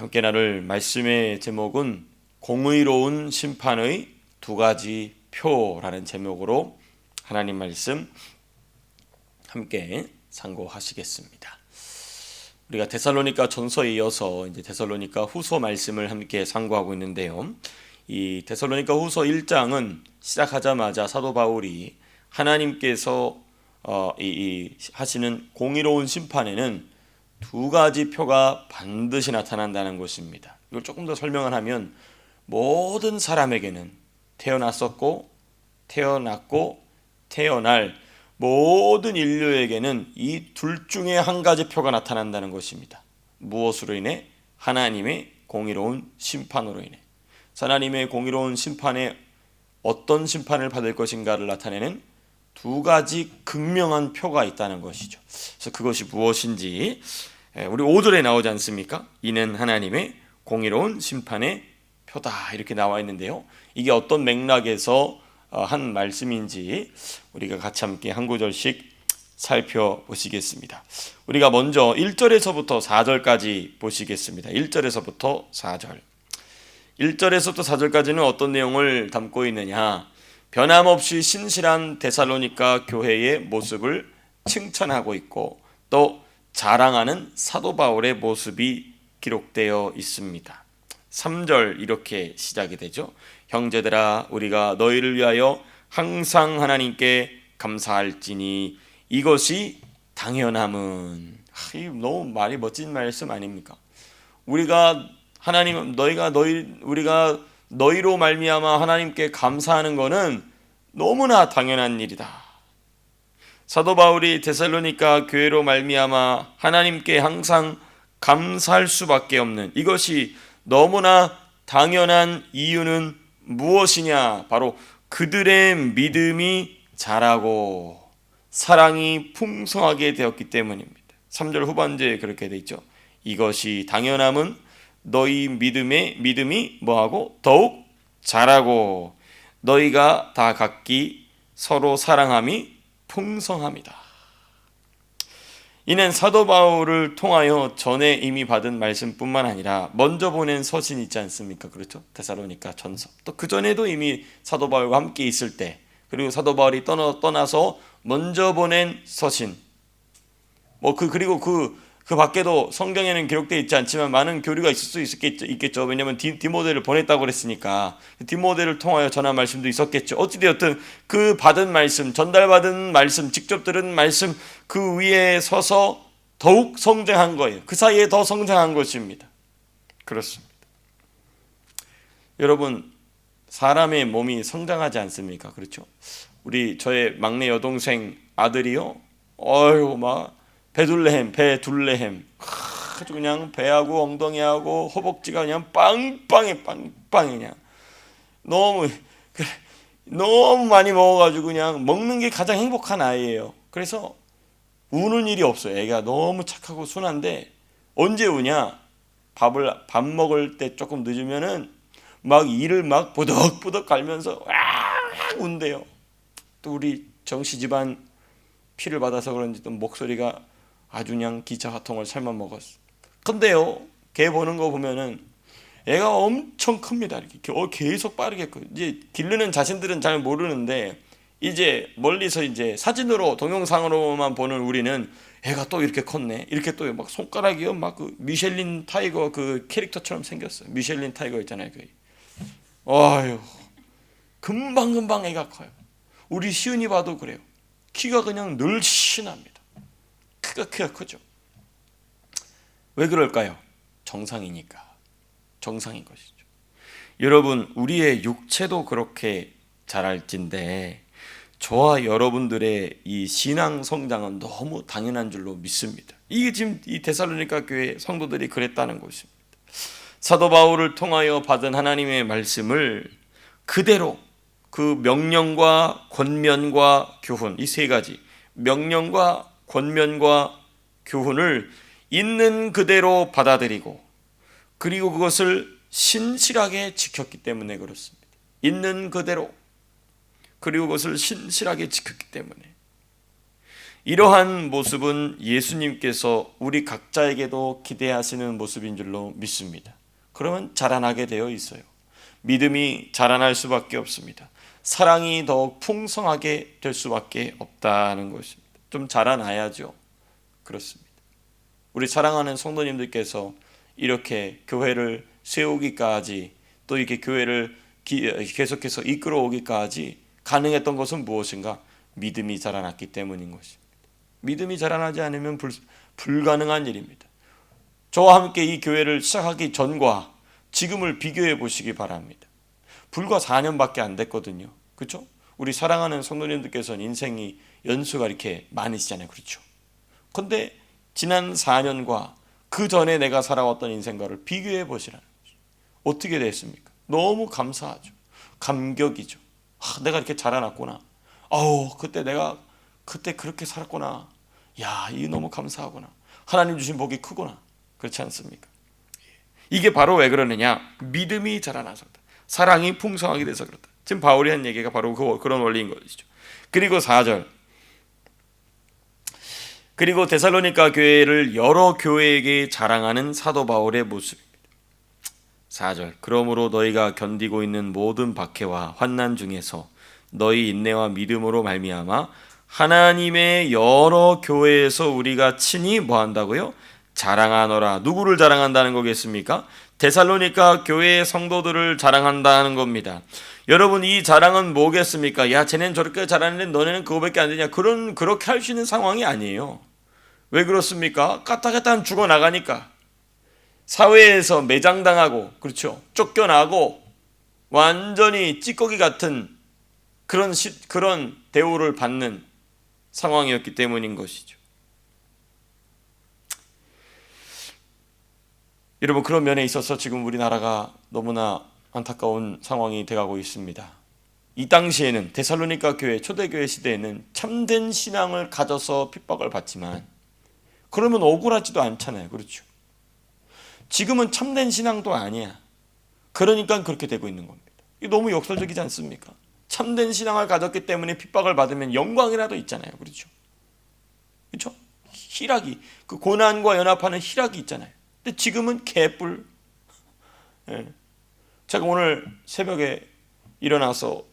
함께 나눌 말씀의 제목은 공의로운 심판의 두 가지 표라는 제목으로 하나님 말씀 함께 상고하시겠습니다. 우리가 데살로니가 전서에 이어서 이제 데살로니가 후서 말씀을 함께 상고하고 있는데요. 이 데살로니가 후서 1장은 시작하자마자 사도 바울이 하나님께서 하시는 공의로운 심판에는 두 가지 표가 반드시 나타난다는 것입니다. 이걸 조금 더 설명을 하면 모든 사람에게는 태어났었고 태어났고 태어날 모든 인류에게는 이 둘 중에 한 가지 표가 나타난다는 것입니다. 무엇으로 인해? 하나님의 공의로운 심판으로 인해. 하나님의 공의로운 심판에 어떤 심판을 받을 것인가를 나타내는 두 가지 극명한 표가 있다는 것이죠. 그래서 그것이 무엇인지 우리 5절에 나오지 않습니까? 이는 하나님의 공의로운 심판의 표다 이렇게 나와 있는데요. 이게 어떤 맥락에서 한 말씀인지 우리가 같이 함께 한 구절씩 살펴보시겠습니다. 우리가 먼저 1절에서부터 4절까지 보시겠습니다. 1절에서부터 4절. 1절에서부터 4절까지는 어떤 내용을 담고 있느냐? 변함없이 신실한 데살로니가 교회의 모습을 칭찬하고 있고 또 자랑하는 사도 바울의 모습이 기록되어 있습니다. 3절 이렇게 시작이 되죠. 형제들아 우리가 너희를 위하여 항상 하나님께 감사할지니 이것이 당연함은. 너무 말이 멋진 말씀 아닙니까? 우리가 너희로 말미암아 하나님께 감사하는 것은 너무나 당연한 일이다. 사도 바울이 데살로니가 교회로 말미암아 하나님께 항상 감사할 수밖에 없는 이것이 너무나 당연한 이유는 무엇이냐? 바로 그들의 믿음이 자라고 사랑이 풍성하게 되었기 때문입니다. 3절 후반부에 그렇게 돼 있죠. 이것이 당연함은 너희 믿음이 뭐하고? 더욱 자라고 너희가 다 각기 서로 사랑함이 풍성합니다. 이는 사도 바울을 통하여 전에 이미 받은 말씀뿐만 아니라 먼저 보낸 서신 있지 않습니까? 그렇죠? 데살로니가 전서. 또 그 전에도 이미 사도 바울과 함께 있을 때, 그리고 사도 바울이 떠나서 먼저 보낸 서신. 그리고 그 밖에도 성경에는 기록되어 있지 않지만 많은 교류가 있을 수 있겠죠. 왜냐하면 디모데를 보냈다고 그랬으니까 디모데를 통하여 전한 말씀도 있었겠죠. 어찌되었든 그 받은 말씀, 전달받은 말씀, 직접 들은 말씀 그 위에 서서 더욱 성장한 거예요. 그 사이에 더 성장한 것입니다. 그렇습니다. 여러분, 사람의 몸이 성장하지 않습니까? 그렇죠? 저의 막내 여동생 아들이요. 배둘레헴 아주 그냥 배하고 엉덩이하고 허벅지가 그냥 빵빵해 그냥 너무 많이 먹어가지고 그냥 먹는 게 가장 행복한 아이예요. 그래서 우는 일이 없어요. 애가 너무 착하고 순한데 언제 우냐? 밥 먹을 때 조금 늦으면은 막 이를 막 보덕보덕 갈면서 와 운대요. 또 우리 정씨 집안 피를 받아서 그런지 또 목소리가 아주 그냥 기차 화통을 삶아 먹었어. 근데요, 걔 보는 거 보면은 애가 엄청 큽니다. 이렇게 계속 빠르게 이제 기르는 자신들은 잘 모르는데 이제 멀리서 이제 사진으로 동영상으로만 보는 우리는 애가 또 이렇게 컸네. 이렇게 또 막 손가락이요, 막 그 미셸린 타이거 그 캐릭터처럼 생겼어요. 미셸린 타이거 있잖아요. 아유, 금방 애가 커요. 우리 시은이 봐도 그래요. 키가 그냥 늘씬합니다. 키가 크죠. 왜 그럴까요? 정상이니까. 정상인 것이죠. 여러분, 우리의 육체도 그렇게 자랄진데 저와 여러분들의 이 신앙 성장은 너무 당연한 줄로 믿습니다. 이게 지금 이 데살로니가 교회 성도들이 그랬다는 것입니다. 사도 바울을 통하여 받은 하나님의 말씀을 그대로 그 명령과 권면과 교훈 이 세 가지 명령과 권면과 교훈을 있는 그대로 받아들이고 그리고 그것을 신실하게 지켰기 때문에 그렇습니다. 있는 그대로 그리고 그것을 신실하게 지켰기 때문에 이러한 모습은 예수님께서 우리 각자에게도 기대하시는 모습인 줄로 믿습니다. 그러면 자라나게 되어 있어요. 믿음이 자라날 수밖에 없습니다. 사랑이 더욱 풍성하게 될 수밖에 없다는 것입니다. 좀 자라나야죠. 그렇습니다. 우리 사랑하는 성도님들께서 이렇게 교회를 세우기까지, 또 이렇게 교회를 계속해서 이끌어오기까지 가능했던 것은 무엇인가? 믿음이 자라났기 때문인 것입니다. 믿음이 자라나지 않으면 불가능한 일입니다. 저와 함께 이 교회를 시작하기 전과 지금을 비교해 보시기 바랍니다. 불과 4년밖에 안 됐거든요. 그렇죠? 우리 사랑하는 성도님들께서는 인생이 연수가 이렇게 많으시잖아요. 그렇죠? 그런데 지난 4년과 그 전에 내가 살아왔던 인생과를 비교해 보시라는 거죠. 어떻게 됐습니까? 너무 감사하죠. 감격이죠. 내가 이렇게 자라났구나. 그때 그렇게 살았구나. 야, 이게 너무 감사하구나. 하나님 주신 복이 크구나. 그렇지 않습니까? 이게 바로 왜 그러느냐? 믿음이 자라나서 그렇다. 사랑이 풍성하게 돼서 그렇다. 지금 바울이 한 얘기가 바로 그런 원리인 것이죠. 그리고 4절. 그리고 데살로니가 교회를 여러 교회에게 자랑하는 사도 바울의 모습입니다. 4절. 그러므로 너희가 견디고 있는 모든 박해와 환난 중에서 너희 인내와 믿음으로 말미암아 하나님의 여러 교회에서 우리가 친히 뭐 한다고요? 자랑하노라. 누구를 자랑한다는 거겠습니까? 데살로니가 교회의 성도들을 자랑한다는 겁니다. 여러분, 이 자랑은 뭐겠습니까? 야, 쟤는 저렇게 잘하는데 너네는 그거밖에 안 되냐? 그렇게 할 수 있는 상황이 아니에요. 왜 그렇습니까? 까딱까딱 죽어나가니까. 사회에서 매장당하고, 그렇죠? 쫓겨나고 완전히 찌꺼기 같은 그런 대우를 받는 상황이었기 때문인 것이죠. 여러분, 그런 면에 있어서 지금 우리나라가 너무나 안타까운 상황이 돼가고 있습니다. 이 당시에는 데살로니가 교회, 초대교회 시대에는 참된 신앙을 가져서 핍박을 받지만 그러면 억울하지도 않잖아요. 그렇죠? 지금은 참된 신앙도 아니야. 그러니까 그렇게 되고 있는 겁니다. 이게 너무 역설적이지 않습니까? 참된 신앙을 가졌기 때문에 핍박을 받으면 영광이라도 있잖아요. 그렇죠? 그렇죠? 희락이, 그 고난과 연합하는 희락이 있잖아요. 근데 지금은 개뿔. 예. 제가 오늘 새벽에 일어나서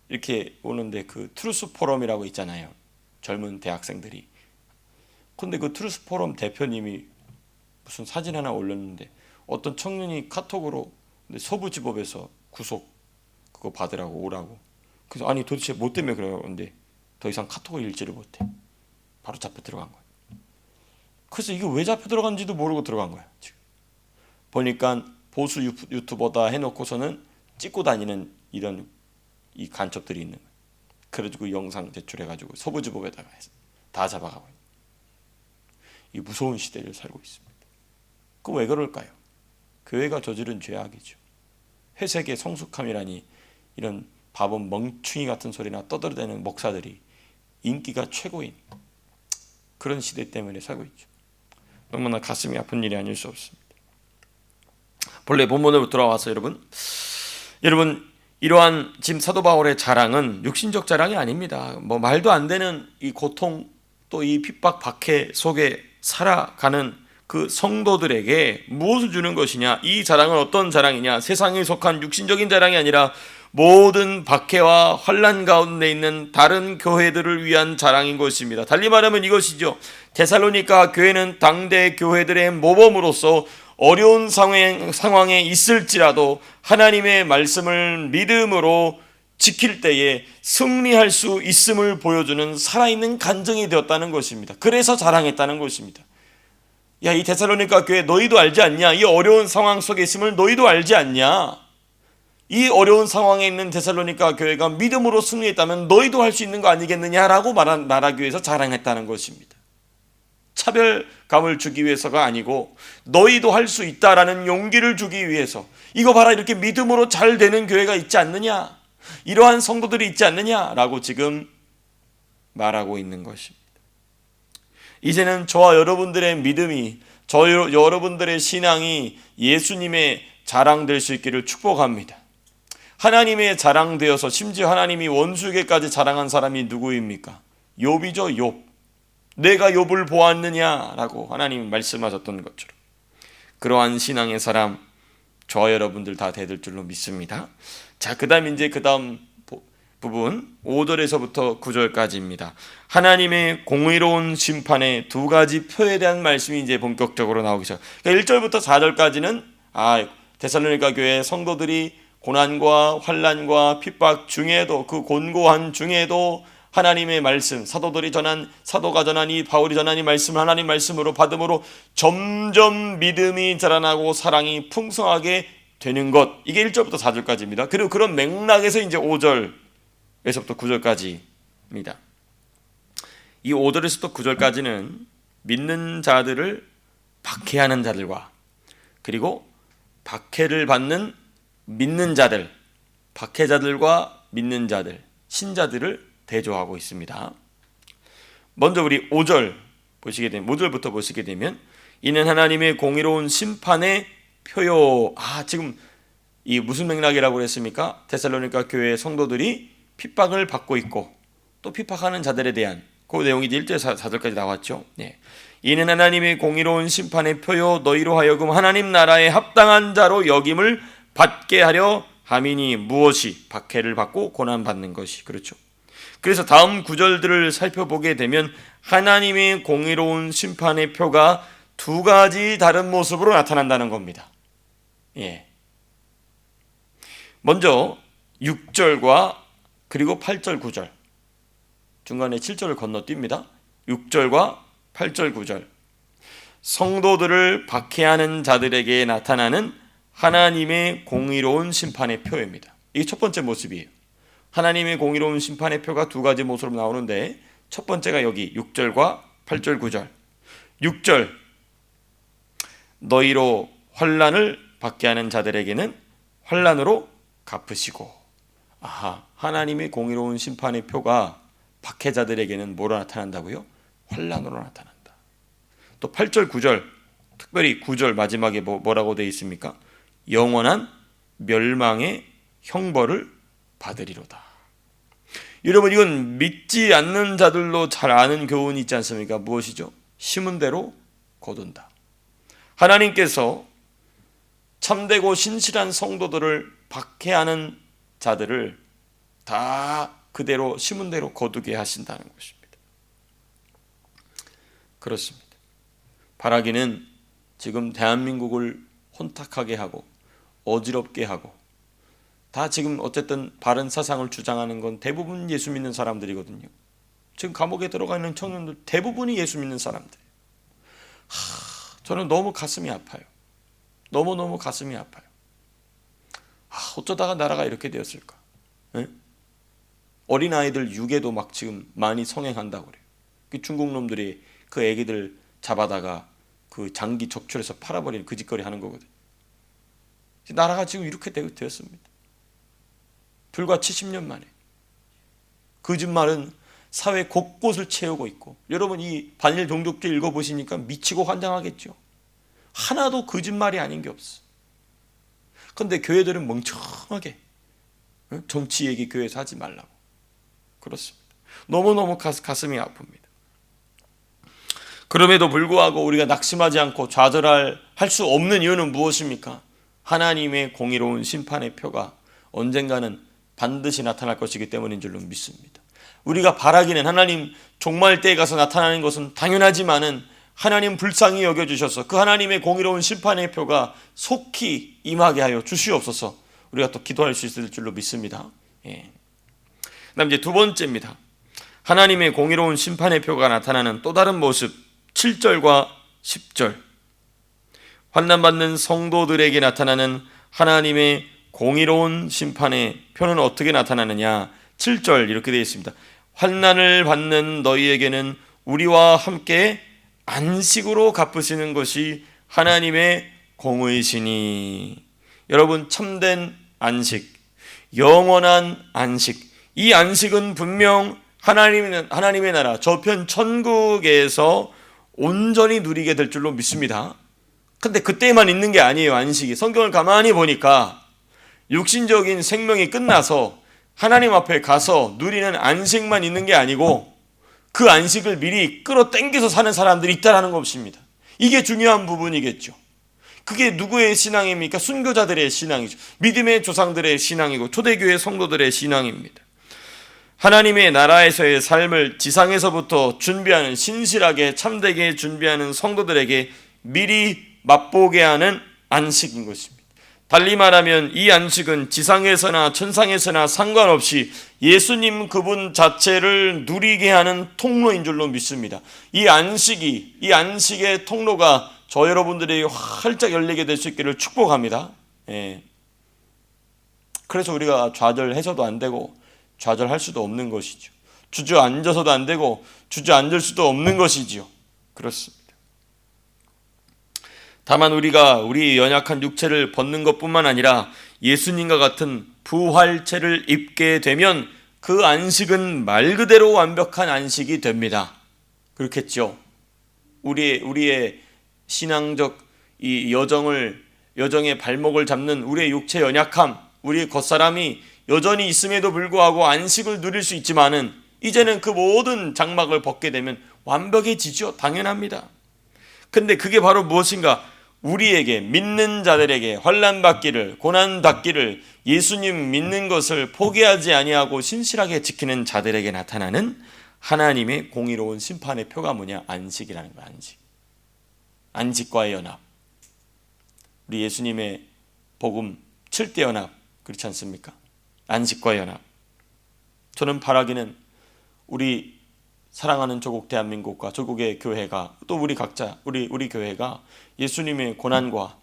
이렇게 오는데 그 트루스 포럼이라고 있잖아요. 젊은 대학생들이. 근데 그 트루스 포럼 대표님이 무슨 사진 하나 올렸는데 어떤 청년이 카톡으로 서부지법에서 구속 그거 받으라고 오라고. 그래서 아니 도대체 뭐 때문에 그래요? 근데 더 이상 카톡을 읽지를 못해. 바로 잡혀 들어간 거예요. 그래서 이게 왜 잡혀 들어간지도 모르고 들어간 거야. 지금 보니까 보수 유튜버다 해놓고서는 찍고 다니는 이런 이 간첩들이 있는 거예요. 그래가지고 영상 제출해가지고 서부지법에다가 다 잡아가고 있는. 이 무서운 시대를 살고 있습니다. 그 왜 그럴까요? 교회가 저지른 죄악이죠. 회색의 성숙함이라니 이런 바본 멍충이 같은 소리나 떠들어대는 목사들이 인기가 최고인 그런 시대 때문에 살고 있죠. 너무나 가슴이 아픈 일이 아닐 수 없습니다. 본래 본문으로 돌아와서 여러분 이러한 지금 사도 바울의 자랑은 육신적 자랑이 아닙니다. 뭐 말도 안 되는 이 고통 또 이 핍박 박해 속에 살아가는 그 성도들에게 무엇을 주는 것이냐? 이 자랑은 어떤 자랑이냐? 세상에 속한 육신적인 자랑이 아니라 모든 박해와 환난 가운데 있는 다른 교회들을 위한 자랑인 것입니다. 달리 말하면 이것이죠. 데살로니가 교회는 당대 교회들의 모범으로서 어려운 상황에 있을지라도 하나님의 말씀을 믿음으로 지킬 때에 승리할 수 있음을 보여주는 살아있는 간증이 되었다는 것입니다. 그래서 자랑했다는 것입니다. 야, 이 데살로니가 교회 너희도 알지 않냐? 이 어려운 상황 속에 있음을 너희도 알지 않냐? 이 어려운 상황에 있는 데살로니가 교회가 믿음으로 승리했다면 너희도 할 수 있는 거 아니겠느냐라고 말하기 위해서 자랑했다는 것입니다. 차별감을 주기 위해서가 아니고 너희도 할 수 있다라는 용기를 주기 위해서 이거 봐라 이렇게 믿음으로 잘 되는 교회가 있지 않느냐? 이러한 성도들이 있지 않느냐라고 지금 말하고 있는 것입니다. 이제는 저와 여러분들의 믿음이 여러분들의 신앙이 예수님의 자랑될 수 있기를 축복합니다. 하나님의 자랑되어서 심지어 하나님이 원수에게까지 자랑한 사람이 누구입니까? 욥이죠. 욥. 내가 욥을 보았느냐라고 하나님이 말씀하셨던 것처럼 그러한 신앙의 사람 저와 여러분들 다 되들 줄로 믿습니다. 자, 그다음 부분 5절에서부터 9절까지입니다. 하나님의 공의로운 심판의 두 가지 표에 대한 말씀이 이제 본격적으로 나오기 시작. 그러니까 1절부터 4절까지는 데살로니가 교회 성도들이 고난과 환난과 핍박 중에도 그 곤고한 중에도 하나님의 말씀, 사도가 전한 이 바울이 전한 이 말씀을 하나님 말씀으로 받음으로 점점 믿음이 자라나고 사랑이 풍성하게 되는 것, 이게 1절부터 4절까지입니다. 그리고 그런 맥락에서 이제 5절에서부터 9절까지입니다. 이 5절에서부터 9절까지는 믿는 자들을 박해하는 자들과 그리고 박해를 받는 믿는 자들, 박해자들과 믿는 자들, 신자들을 대조하고 있습니다. 먼저 우리 5절 보시게 되면 5절부터 보시게 되면 이는 하나님의 공의로운 심판의 표요. 지금 이 무슨 맥락이라고 그랬습니까? 데살로니가 교회 성도들이 핍박을 받고 있고 또 핍박하는 자들에 대한 그 내용이 1절 4절까지 나왔죠. 네. 이는 하나님의 공의로운 심판의 표요 너희로 하여금 하나님 나라에 합당한 자로 여김을 받게 하려 함이니 무엇이 박해를 받고 고난받는 것이. 그렇죠. 그래서 다음 구절들을 살펴보게 되면 하나님의 공의로운 심판의 표가 두 가지 다른 모습으로 나타난다는 겁니다. 먼저 6절과 그리고 8절 9절 중간에 7절을 건너뜁니다. 6절과 8절 9절 성도들을 박해하는 자들에게 나타나는 하나님의 공의로운 심판의 표입니다. 이게 첫 번째 모습이에요. 하나님의 공의로운 심판의 표가 두 가지 모습으로 나오는데 첫 번째가 여기 6절과 8절 9절 6절 너희로 환난을 받게 하는 자들에게는 환난으로 갚으시고. 하나님의 공의로운 심판의 표가 박해자들에게는 뭐로 나타난다고요? 환난으로 나타난다. 또 8절 9절 특별히 9절 마지막에 뭐라고 되어 있습니까? 영원한 멸망의 형벌을 받으리로다. 여러분, 이건 믿지 않는 자들로 잘 아는 교훈이 있지 않습니까? 무엇이죠? 심은 대로 거둔다. 하나님께서 참되고 신실한 성도들을 박해하는 자들을 다 그대로 심은 대로 거두게 하신다는 것입니다. 그렇습니다. 바라기는 지금 대한민국을 혼탁하게 하고 어지럽게 하고 다 지금 어쨌든 바른 사상을 주장하는 건 대부분 예수 믿는 사람들이거든요. 지금 감옥에 들어가 있는 청년들 대부분이 예수 믿는 사람들이에요. 저는 너무 가슴이 아파요. 너무너무 가슴이 아파요. 어쩌다가 나라가 이렇게 되었을까? 어린아이들 유괴도 막 지금 많이 성행한다고 그래요. 중국 놈들이 그 애기들 잡아다가 그 장기 적출해서 팔아버리는 그 짓거리 하는 거거든요. 나라가 지금 이렇게 되었습니다. 불과 70년 만에. 거짓말은 사회 곳곳을 채우고 있고, 여러분 이 반일 종족주의 읽어보시니까 미치고 환장하겠죠. 하나도 거짓말이 아닌 게 없어. 그런데 교회들은 멍청하게 정치 얘기 교회에서 하지 말라고. 그렇습니다. 너무너무 가슴이 아픕니다. 그럼에도 불구하고 우리가 낙심하지 않고 좌절할 수 없는 이유는 무엇입니까? 하나님의 공의로운 심판의 표가 언젠가는 반드시 나타날 것이기 때문인 줄로 믿습니다. 우리가 바라기는 하나님 종말 때에 가서 나타나는 것은 당연하지만은 하나님 불쌍히 여겨주셔서 그 하나님의 공의로운 심판의 표가 속히 임하게 하여 주시옵소서. 우리가 또 기도할 수 있을 줄로 믿습니다. 그다음 이제 두 번째입니다. 하나님의 공의로운 심판의 표가 나타나는 또 다른 모습 7절과 10절 환난받는 성도들에게 나타나는 하나님의 공의로운 심판의 표는 어떻게 나타나느냐. 7절 이렇게 되어 있습니다. 환난을 받는 너희에게는 우리와 함께 안식으로 갚으시는 것이 하나님의 공의시니. 여러분, 참된 안식, 영원한 안식, 이 안식은 분명 하나님의 나라 저편 천국에서 온전히 누리게 될 줄로 믿습니다. 근데 그때만 있는 게 아니에요. 안식이. 성경을 가만히 보니까 육신적인 생명이 끝나서 하나님 앞에 가서 누리는 안식만 있는 게 아니고 그 안식을 미리 끌어당겨서 사는 사람들이 있다라는 것입니다. 이게 중요한 부분이겠죠. 그게 누구의 신앙입니까? 순교자들의 신앙이죠. 믿음의 조상들의 신앙이고 초대교회 성도들의 신앙입니다. 하나님의 나라에서의 삶을 지상에서부터 준비하는, 신실하게 참되게 준비하는 성도들에게 미리 맛보게 하는 안식인 것입니다. 달리 말하면 이 안식은 지상에서나 천상에서나 상관없이 예수님 그분 자체를 누리게 하는 통로인 줄로 믿습니다. 이 안식의 통로가 저 여러분들이 활짝 열리게 될 수 있기를 축복합니다. 그래서 우리가 좌절해서도 안 되고 좌절할 수도 없는 것이죠. 주저앉아서도 안 되고 주저앉을 수도 없는 것이지요. 그렇습니다. 다만 우리가 우리 연약한 육체를 벗는 것뿐만 아니라 예수님과 같은 부활체를 입게 되면 그 안식은 말 그대로 완벽한 안식이 됩니다. 그렇겠죠. 우리의 신앙적 이 여정의 발목을 잡는 우리의 육체 연약함, 우리의 겉사람이 여전히 있음에도 불구하고 안식을 누릴 수 있지만은 이제는 그 모든 장막을 벗게 되면 완벽해지죠. 당연합니다. 근데 그게 바로 무엇인가? 우리에게, 믿는 자들에게 환난 받기를, 고난 받기를, 예수님 믿는 것을 포기하지 아니하고 신실하게 지키는 자들에게 나타나는 하나님의 공의로운 심판의 표가 뭐냐? 안식이라는 거야. 안식과의 연합. 우리 예수님의 복음 7대 연합, 그렇지 않습니까? 안식과의 연합. 저는 바라기는 우리 사랑하는 조국 대한민국과 조국의 교회가, 또 우리 각자 우리 교회가 예수님의 고난과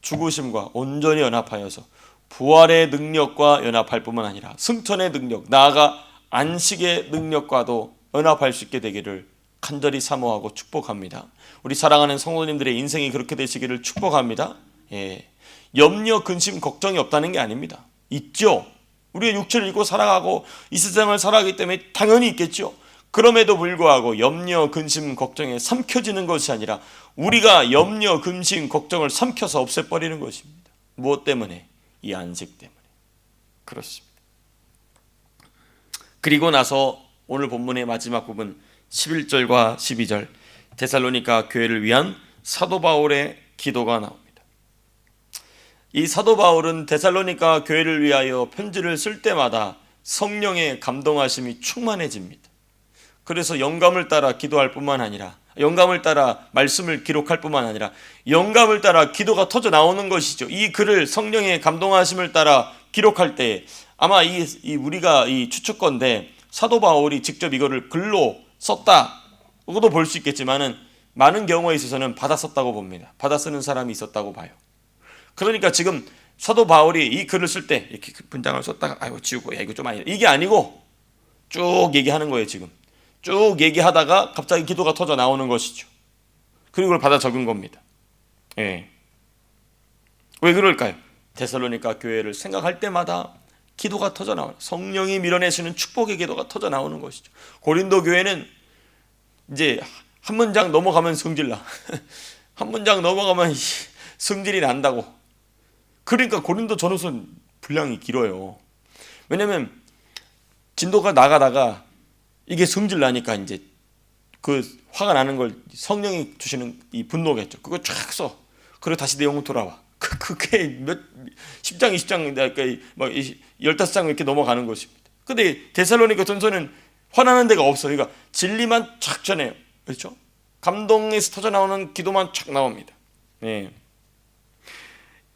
죽으심과 온전히 연합하여서 부활의 능력과 연합할 뿐만 아니라 승천의 능력, 나아가 안식의 능력과도 연합할 수 있게 되기를 간절히 사모하고 축복합니다. 우리 사랑하는 성도님들의 인생이 그렇게 되시기를 축복합니다. 염려, 근심, 걱정이 없다는 게 아닙니다. 있죠. 우리의 육체를 입고 살아가고 이 세상을 살아가기 때문에 당연히 있겠죠. 그럼에도 불구하고 염려, 근심, 걱정에 삼켜지는 것이 아니라 우리가 염려, 근심, 걱정을 삼켜서 없애버리는 것입니다. 무엇 때문에? 이 안식 때문에. 그렇습니다. 그리고 나서 오늘 본문의 마지막 부분 11절과 12절, 데살로니가 교회를 위한 사도 바울의 기도가 나옵니다. 이 사도 바울은 데살로니가 교회를 위하여 편지를 쓸 때마다 성령의 감동하심이 충만해집니다. 그래서 영감을 따라 기도할 뿐만 아니라, 영감을 따라 말씀을 기록할 뿐만 아니라 영감을 따라 기도가 터져 나오는 것이죠. 이 글을 성령의 감동하심을 따라 기록할 때 아마 우리가 추측건데 사도 바울이 직접 이거를 글로 썼다, 그것도 볼 수 있겠지만은 많은 경우에 있어서는 받아 썼다고 봅니다. 받아 쓰는 사람이 있었다고 봐요. 그러니까 지금 사도 바울이 이 글을 쓸 때 이렇게 분장을 썼다가 아이고 지우고, 야 이거 좀 아니다, 이게 아니고 쭉 얘기하는 거예요. 지금 쭉 얘기하다가 갑자기 기도가 터져 나오는 것이죠. 그리고 그걸 받아 적은 겁니다. 왜 그럴까요? 데살로니가 교회를 생각할 때마다 기도가 터져 나오는, 성령이 밀어내시는 축복의 기도가 터져 나오는 것이죠. 고린도 교회는 이제 한 문장 넘어가면 성질나. 한 문장 넘어가면 성질이 난다고. 그러니까 고린도 전후서는 분량이 길어요. 왜냐면 진도가 나가다가 이게 성질 나니까 이제 그 화가 나는 걸 성령이 주시는 이 분노겠죠. 그거 쫙 써. 그리고 다시 내용은 돌아와. 그게 10장, 20장, 그러니까 15장 이렇게 넘어가는 것입니다. 근데 데살로니가 전서는 화나는 데가 없어요. 그러니까 진리만 쫙 전해요. 그렇죠? 감동에서 터져 나오는 기도만 쫙 나옵니다.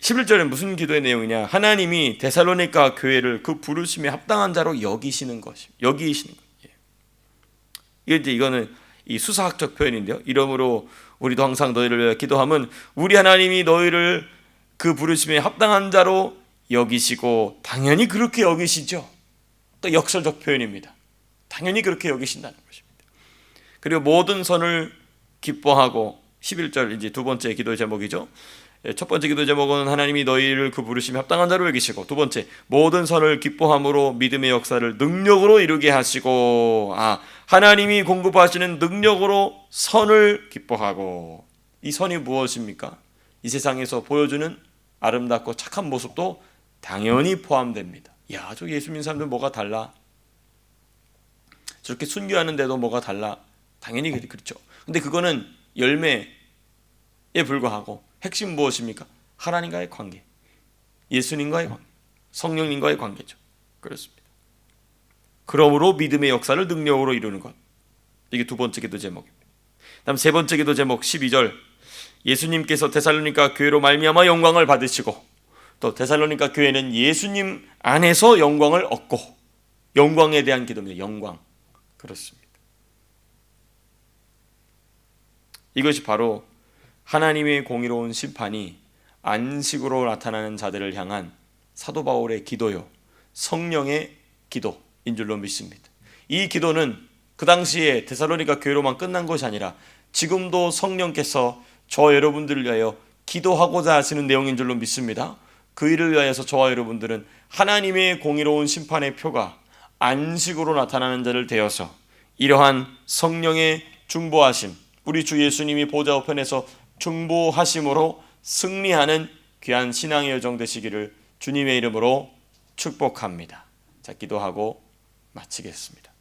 11절에 무슨 기도의 내용이냐? 하나님이 데살로니가 교회를 그 부르심에 합당한 자로 여기시는 것입니다. 여기시는 것. 이거는 이 수사학적 표현인데요. 이러므로 우리도 항상 너희를 위해 기도함은 우리 하나님이 너희를 그 부르심에 합당한 자로 여기시고, 당연히 그렇게 여기시죠. 또 역설적 표현입니다. 당연히 그렇게 여기신다는 것입니다. 그리고 모든 선을 기뻐하고, 11절 이제 두 번째 기도의 제목이죠. 첫 번째 기도 제목은 하나님이 너희를 그 부르심에 합당한 자로 여기시고, 두 번째 모든 선을 기뻐함으로 믿음의 역사를 능력으로 이루게 하시고, 하나님이 공급하시는 능력으로 선을 기뻐하고. 이 선이 무엇입니까? 이 세상에서 보여주는 아름답고 착한 모습도 당연히 포함됩니다. 야, 저 예수 믿는 사람들 뭐가 달라? 저렇게 순교하는데도 뭐가 달라? 당연히 그렇죠. 근데 그거는 열매에 불과하고 핵심 무엇입니까? 하나님과의 관계, 예수님과의 관계, 성령님과의 관계죠. 그렇습니다. 그러므로 믿음의 역사를 능력으로 이루는 것. 이게 두 번째 기도 제목입니다. 다음 세 번째 기도 제목 12절. 예수님께서 데살로니가 교회로 말미암아 영광을 받으시고, 또 데살로니가 교회는 예수님 안에서 영광을 얻고, 영광에 대한 기도입니다. 영광. 그렇습니다. 이것이 바로 하나님의 공의로운 심판이 안식으로 나타나는 자들을 향한 사도 바울의 기도요, 성령의 기도인 줄로 믿습니다. 이 기도는 그 당시에 데살로니가 교회로만 끝난 것이 아니라 지금도 성령께서 저와 여러분들을 위하여 기도하고자 하시는 내용인 줄로 믿습니다. 그 일을 위하여서 저와 여러분들은 하나님의 공의로운 심판의 표가 안식으로 나타나는 자를 되어서 이러한 성령의 중보하심, 우리 주 예수님이 보좌 우편에서 중보하심으로 승리하는 귀한 신앙의 여정 되시기를 주님의 이름으로 축복합니다. 자, 기도하고 마치겠습니다.